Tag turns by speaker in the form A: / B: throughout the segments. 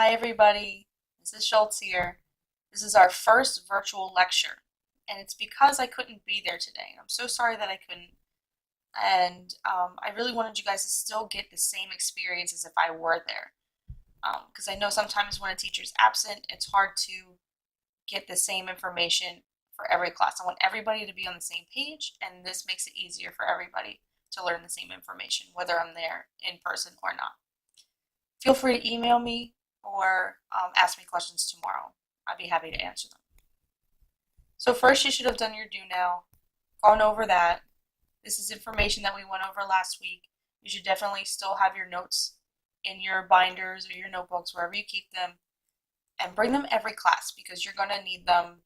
A: Hi everybody, Mrs. Schultz here. This is our first virtual lecture, and it's because I couldn't be there today. I'm so sorry that I couldn't, and I really wanted you guys to still get the same experience as if I were there. Because I know sometimes when a teacher's absent, it's hard to get the same information for every class. I want everybody to be on the same page, and this makes it easier for everybody to learn the same information, whether I'm there in person or not. Feel free to email me or ask me questions tomorrow. I'd be happy to answer them. So first, you should have done your do now, gone over that. This is information that we went over last week. You should definitely still have your notes in your binders or your notebooks, wherever you keep them, and bring them every class because you're going to need them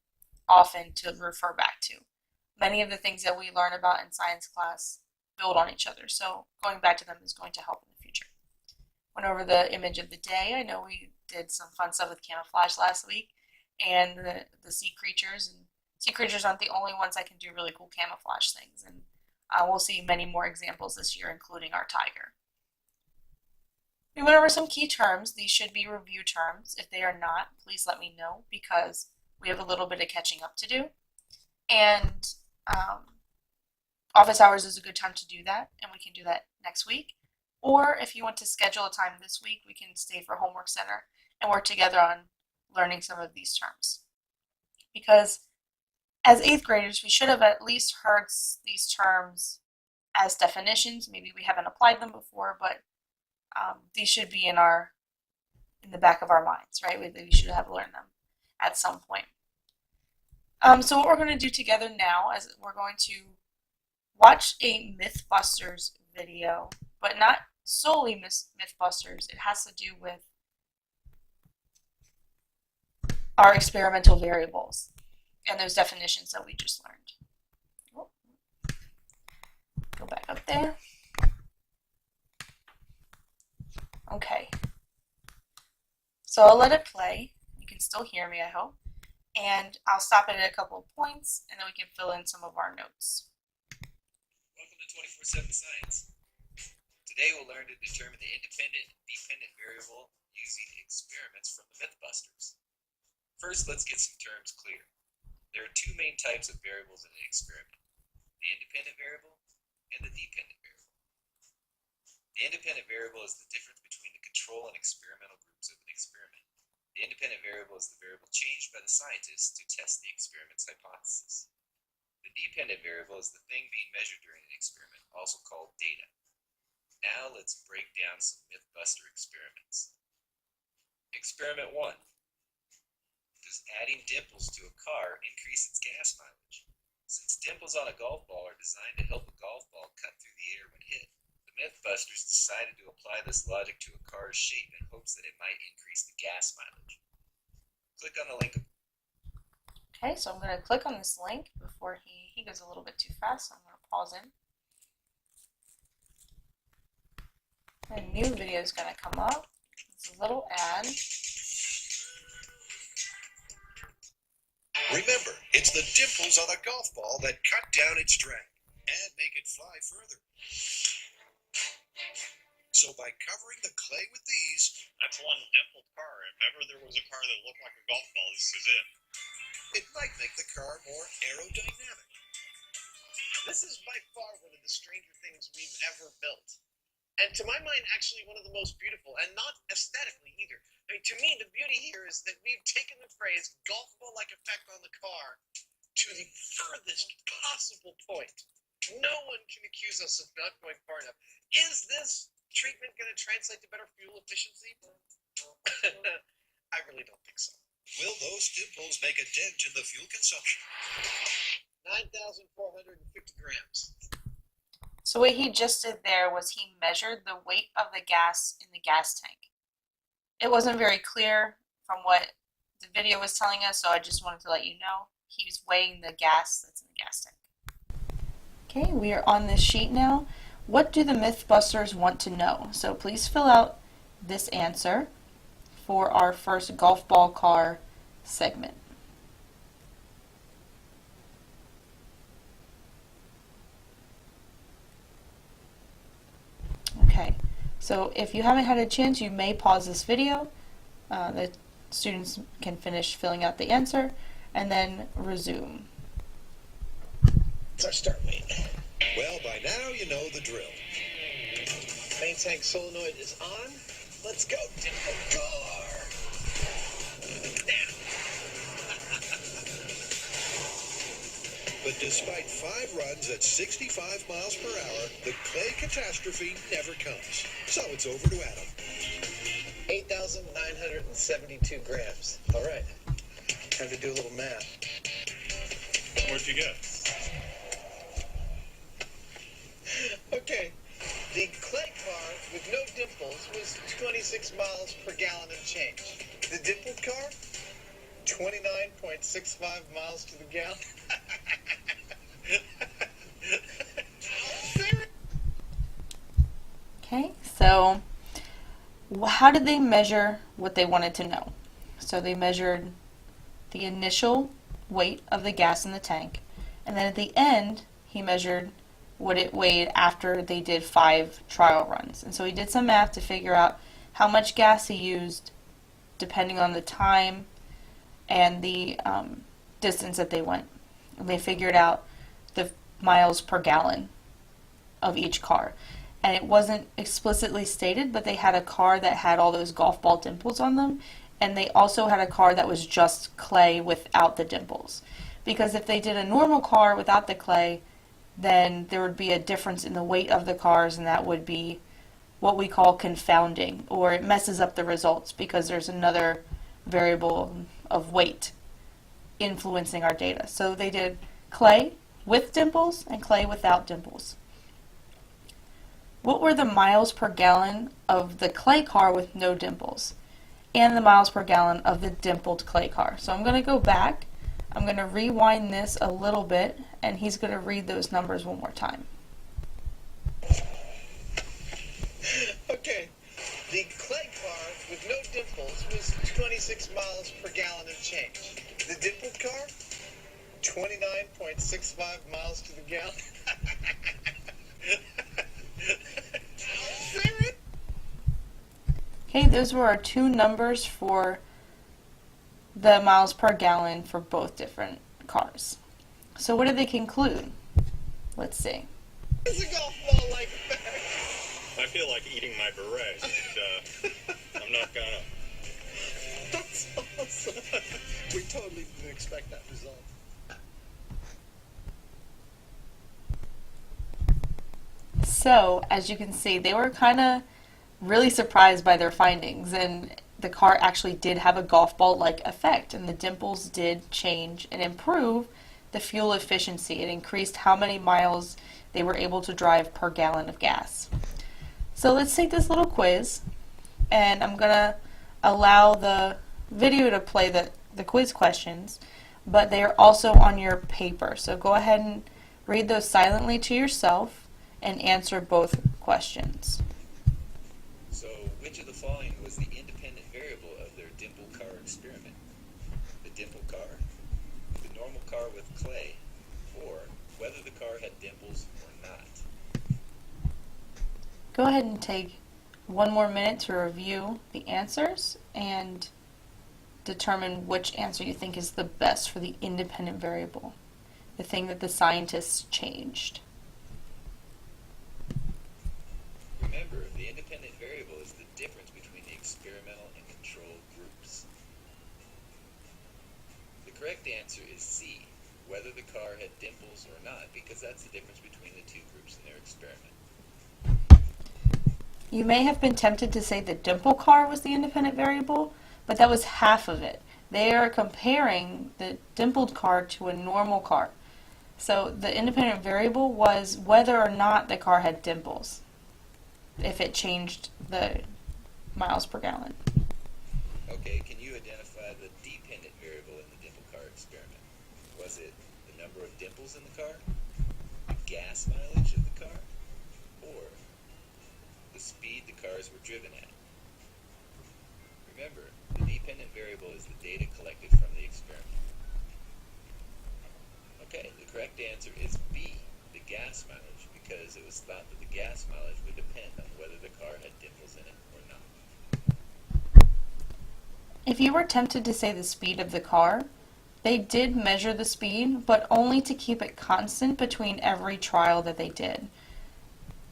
A: often to refer back to. Many of the things that we learn about in science class build on each other, so going back to them is going to help in the future. Went over the image of the day. I know we did some fun stuff with camouflage last week, and the sea creatures. And sea creatures aren't the only ones that can do really cool camouflage things, and we'll see many more examples this year, including our tiger. We went over some key terms. These should be review terms. If they are not, please let me know because we have a little bit of catching up to do. And office hours is a good time to do that, and we can do that next week. Or if you want to schedule a time this week, we can stay for homework center and work together on learning some of these terms. Because as 8th graders, we should have at least heard these terms as definitions. Maybe we haven't applied them before, but these should be in the back of our minds, right? We should have learned them at some point. So what we're going to do together now is we're going to watch a MythBusters video, but not solely MythBusters. It has to do with our experimental variables and those definitions that we just learned. Go back up there. Okay. So I'll let it play. You can still hear me, I hope. And I'll stop it at a couple of points, and then we can fill in some of our notes.
B: Welcome to 24/7 Science. Today we'll learn to determine the independent and dependent variable using experiments from the MythBusters. First, let's get some terms clear. There are two main types of variables in an experiment: the independent variable and the dependent variable. The independent variable is the difference between the control and experimental groups of an experiment. The independent variable is the variable changed by the scientists to test the experiment's hypothesis. The dependent variable is the thing being measured during an experiment, also called data. Now let's break down some MythBuster experiments. Experiment 1. Does adding dimples to a car increase its gas mileage? Since dimples on a golf ball are designed to help a golf ball cut through the air when hit, the MythBusters decided to apply this logic to a car's shape in hopes that it might increase the gas mileage. Click on the link.
A: Okay, so I'm going to click on this link before he goes a little bit too fast, so I'm going to pause in. A new video is going to come up. It's a little ad.
C: Remember, it's the dimples on a golf ball that cut down its drag and make it fly further. So by covering the clay with these...
D: That's one dimpled car. If ever there was a car that looked like a golf ball, this is it.
C: It might make the car more aerodynamic.
D: This is by far one of the stranger things we've ever built. And to my mind, actually one of the most beautiful, and not aesthetically either. I mean, to me, the beauty here is that we've taken the phrase golf ball-like effect on the car to the furthest possible point. No one can accuse us of not going far enough. Is this treatment going to translate to better fuel efficiency? I really don't think so.
C: Will those dimples make a dent in the fuel consumption?
D: 9,450 grams.
A: So what he just did there was he measured the weight of the gas in the gas tank. It wasn't very clear from what the video was telling us, so I just wanted to let you know he was weighing the gas that's in the gas tank. Okay, we are on this sheet now. What do the MythBusters want to know? So please fill out this answer for our first golf ball car segment. Okay, so if you haven't had a chance, you may pause this video The students can finish filling out the answer and then resume.
D: What's our start weight?
C: Well, by now you know the drill.
D: Main tank solenoid is on. Let's go, Dimple Car! Now.
C: But despite 5 runs at 65 miles per hour, the clay catastrophe never comes. So it's over to Adam.
D: 8,972 grams. All right. Time to do a little math.
E: What'd you get?
D: Okay. The clay car with no dimples was 26 miles per gallon and change. The dimpled car, 29.65 miles to the gallon.
A: Okay, so how did they measure what they wanted to know? So they measured the initial weight of the gas in the tank, and then at the end, he measured what it weighed after they did 5 trial runs. And so he did some math to figure out how much gas he used depending on the time and the distance that they went. And they figured out the miles per gallon of each car. And it wasn't explicitly stated, but they had a car that had all those golf ball dimples on them, and they also had a car that was just clay without the dimples. Because if they did a normal car without the clay, then there would be a difference in the weight of the cars, and that would be what we call confounding, or it messes up the results because there's another variable of weight influencing our data. So they did clay with dimples and clay without dimples. What were the miles per gallon of the clay car with no dimples and the miles per gallon of the dimpled clay car? So I'm going to go back. I'm going to rewind this a little bit, and he's going to read those numbers one more time.
D: Okay. The clay car with no dimples was 26 miles per gallon and change. The dimpled car, 29.65 miles to the gallon.
A: Okay, those were our 2 numbers for the miles per gallon for both different cars. So what did they conclude? Let's see.
D: It's a golf ball like that.
E: I feel like eating my beret, and I'm not gonna.
D: That's awesome. We totally didn't expect that result.
A: So, as you can see, they were kind of really surprised by their findings, and the car actually did have a golf ball-like effect, and the dimples did change and improve the fuel efficiency. It increased how many miles they were able to drive per gallon of gas. So let's take this little quiz, and I'm going to allow the video to play the quiz questions, but they are also on your paper. So go ahead and read those silently to yourself and answer both questions.
B: So, which of the following was the independent variable of their dimple car experiment? The dimple car, the normal car with clay, or whether the car had dimples or not?
A: Go ahead and take 1 more minute to review the answers and determine which answer you think is the best for the independent variable, the thing that the scientists changed.
B: Remember, the independent variable is the difference between the experimental and control groups. The correct answer is C, whether the car had dimples or not, because that's the difference between the 2 groups in their experiment.
A: You may have been tempted to say the dimple car was the independent variable, but that was half of it. They are comparing the dimpled car to a normal car. So the independent variable was whether or not the car had dimples, if it changed the miles per gallon.
B: Okay, can you identify the dependent variable in the dimple car experiment? Was it the number of dimples in the car, the gas mileage of the car, or the speed the cars were driven at? Remember, the dependent variable is the data collected from the experiment. Okay, the correct answer is B, the gas mileage, because it was thought that the gas mileage would depend on whether the car had dimples in it or not.
A: If you were tempted to say the speed of the car, they did measure the speed, but only to keep it constant between every trial that they did.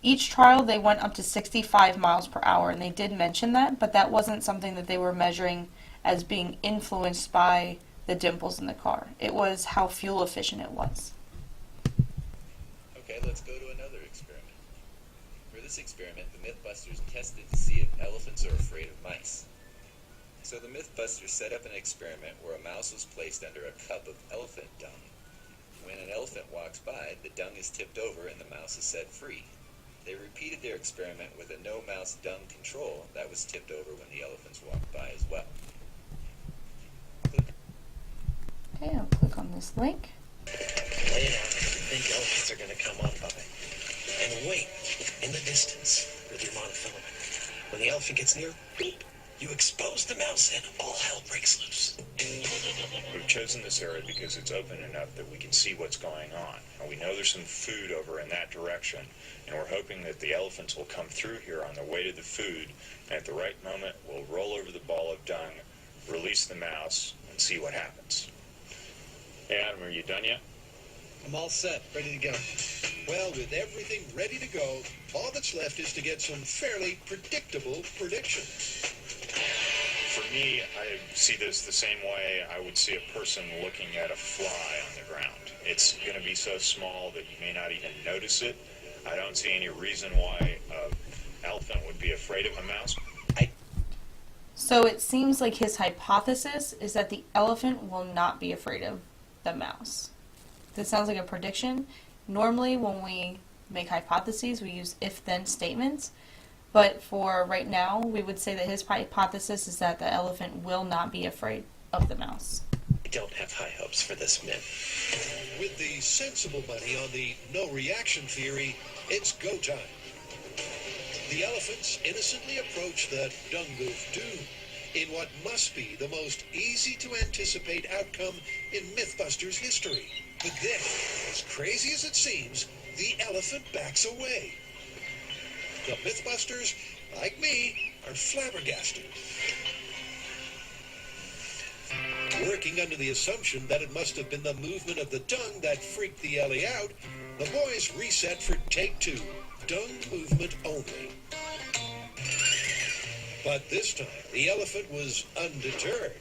A: Each trial they went up to 65 miles per hour, and they did mention that, but that wasn't something that they were measuring as being influenced by the dimples in the car. It was how fuel efficient it was.
B: Okay, let's go to another experiment. For this experiment, the MythBusters tested to see if elephants are afraid of mice. So the MythBusters set up an experiment where a mouse was placed under a cup of elephant dung. When an elephant walks by, the dung is tipped over and the mouse is set free. They repeated their experiment with a no-mouse dung control that was tipped over when the elephants walked by as well.
A: Okay, I'll click on this link.
D: Lay it out. Big elephants are going to come on by. And wait in the distance with your monofilament. When the elephant gets near, boop, you expose the mouse and all hell breaks loose.
E: We've chosen this area because it's open enough that we can see what's going on. And we know there's some food over in that direction, and we're hoping that the elephants will come through here on their way to the food, and at the right moment, we'll roll over the ball of dung, release the mouse, and see what happens. Hey, Adam, are you done yet?
C: I'm all set, ready to go. Well, with everything ready to go, all that's left is to get some fairly predictable predictions.
E: For me, I see this the same way I would see a person looking at a fly on the ground. It's going to be so small that you may not even notice it. I don't see any reason why an elephant would be afraid of a mouse.
A: So it seems like his hypothesis is that the elephant will not be afraid of the mouse. This sounds like a prediction. Normally when we make hypotheses, we use if-then statements. But for right now, we would say that his hypothesis is that the elephant will not be afraid of the mouse.
D: I don't have high hopes for this myth.
C: With the sensible money on the no reaction theory, it's go time. The elephants innocently approach the Dungoof Dune in what must be the most easy to anticipate outcome in MythBusters history. But then, as crazy as it seems, the elephant backs away. The MythBusters, like me, are flabbergasted. Working under the assumption that it must have been the movement of the dung that freaked the Ellie out, the boys reset for take two, dung movement only. But this time, the elephant was undeterred.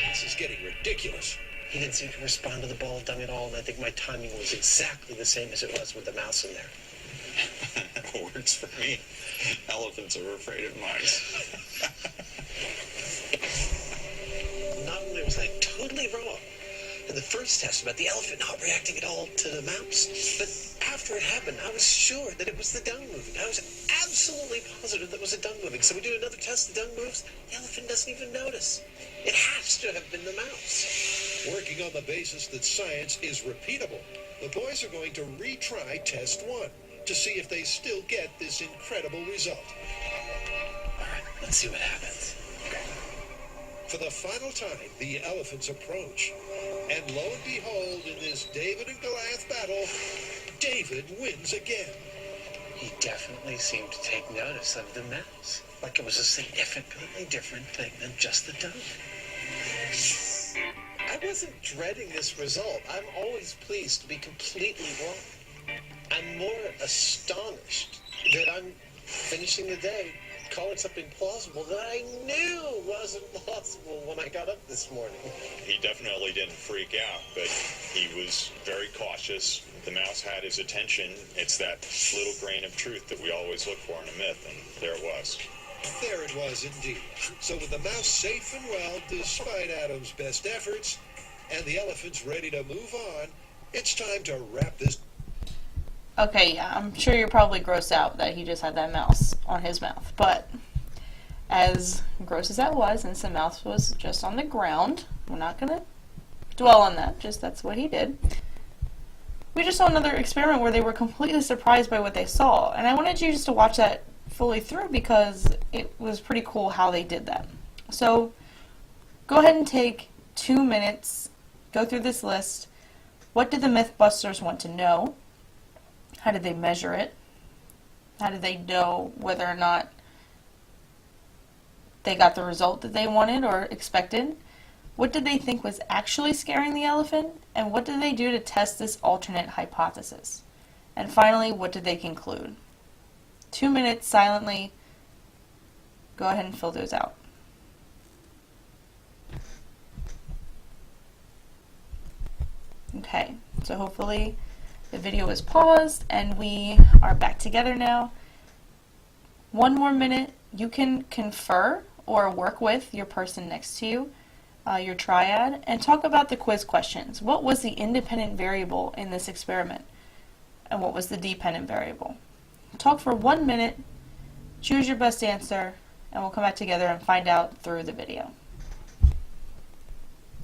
C: This is getting ridiculous.
D: He didn't seem to respond to the ball of dung at all, and I think my timing was exactly the same as it was with the mouse in there.
E: Works for me. Elephants are afraid of mice.
D: Not only was I totally wrong in the first test about the elephant not reacting at all to the mouse, but after it happened, I was sure that it was the dung moving. I was absolutely positive that it was a dung moving. So we do another test, the dung moves, the elephant doesn't even notice. It has to have been the mouse.
C: Working on the basis that science is repeatable, the boys are going to retry test one to see if they still get this incredible result.
D: All right, let's see what happens.
C: For the final time, the elephants approach. And lo and behold, in this David and Goliath battle, David wins again.
D: He definitely seemed to take notice of the mouse, like it was a significantly different thing than just the dung. I wasn't dreading this result. I'm always pleased to be completely wrong. I'm more astonished that I'm finishing the day calling something plausible that I knew wasn't plausible when I got up this morning.
E: He definitely didn't freak out, but he was very cautious. The mouse had his attention. It's that little grain of truth that we always look for in a myth, and there it was.
C: There it was indeed. So with the mouse safe and well, despite Adam's best efforts, and the elephants ready to move on, it's time to wrap this.
A: Okay, yeah, I'm sure you're probably grossed out that he just had that mouse on his mouth, but as gross as that was, since the mouse was just on the ground, we're not going to dwell on that, just that's what he did. We just saw another experiment where they were completely surprised by what they saw, and I wanted you just to watch that fully through because it was pretty cool how they did that. So, go ahead and take 2 minutes, go through this list. What did the MythBusters want to know? How did they measure it? How did they know whether or not they got the result that they wanted or expected? What did they think was actually scaring the elephant? And what did they do to test this alternate hypothesis? And finally, what did they conclude? 2 minutes silently. Go ahead and fill those out. Okay, so hopefully the video is paused and we are back together now. 1 more minute. You can confer or work with your person next to you, your triad, and talk about the quiz questions. What was the independent variable in this experiment? And what was the dependent variable? Talk for 1 minute, choose your best answer, and we'll come back together and find out through the video.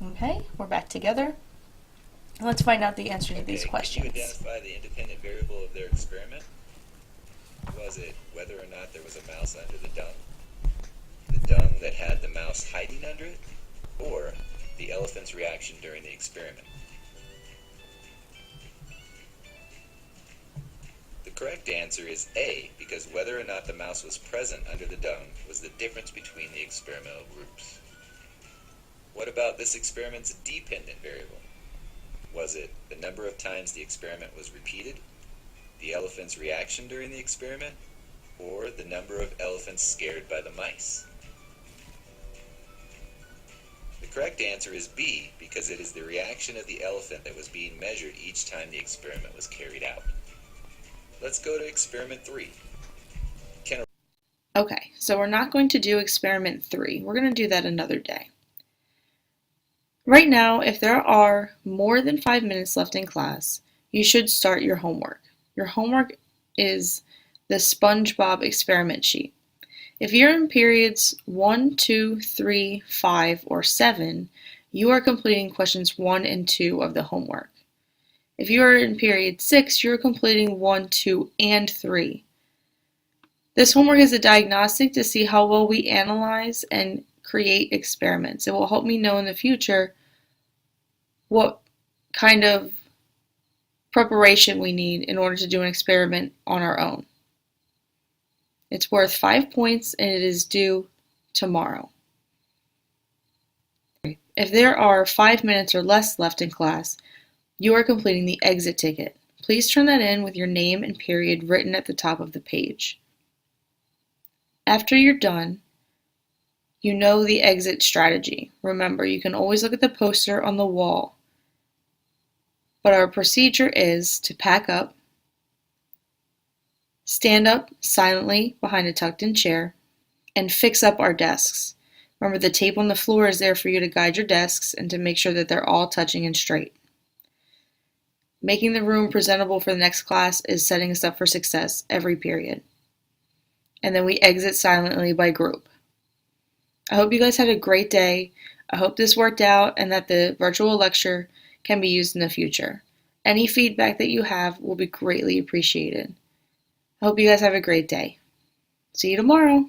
A: Okay, we're back together. Let's find out the answer to these questions.
B: Can you identify the independent variable of their experiment? Was it whether or not there was a mouse under the dung? The dung that had the mouse hiding under it? Or the elephant's reaction during the experiment? The correct answer is A, because whether or not the mouse was present under the dung was the difference between the experimental groups. What about this experiment's dependent variable? Was it the number of times the experiment was repeated, the elephant's reaction during the experiment, or the number of elephants scared by the mice? The correct answer is B, because it is the reaction of the elephant that was being measured each time the experiment was carried out. Let's go to experiment 3.
A: Okay, so we're not going to do experiment 3. We're going to do that another day. Right now, if there are more than 5 minutes left in class, you should start your homework. Your homework is the SpongeBob experiment sheet. If you're in periods 1, 2, 3, 5, or 7, you are completing questions 1 and 2 of the homework. If you are in period 6, you're completing 1, 2, and 3. This homework is a diagnostic to see how well we analyze and create experiments. It will help me know in the future what kind of preparation we need in order to do an experiment on our own. It's worth 5 points and it is due tomorrow. If there are 5 minutes or less left in class, you are completing the exit ticket. Please turn that in with your name and period written at the top of the page. After you're done, you know the exit strategy. Remember, you can always look at the poster on the wall. But our procedure is to pack up, stand up silently behind a tucked-in chair, and fix up our desks. Remember, the tape on the floor is there for you to guide your desks and to make sure that they're all touching and straight. Making the room presentable for the next class is setting us up for success every period. And then we exit silently by group. I hope you guys had a great day. I hope this worked out and that the virtual lecture can be used in the future. Any feedback that you have will be greatly appreciated. I hope you guys have a great day. See you tomorrow.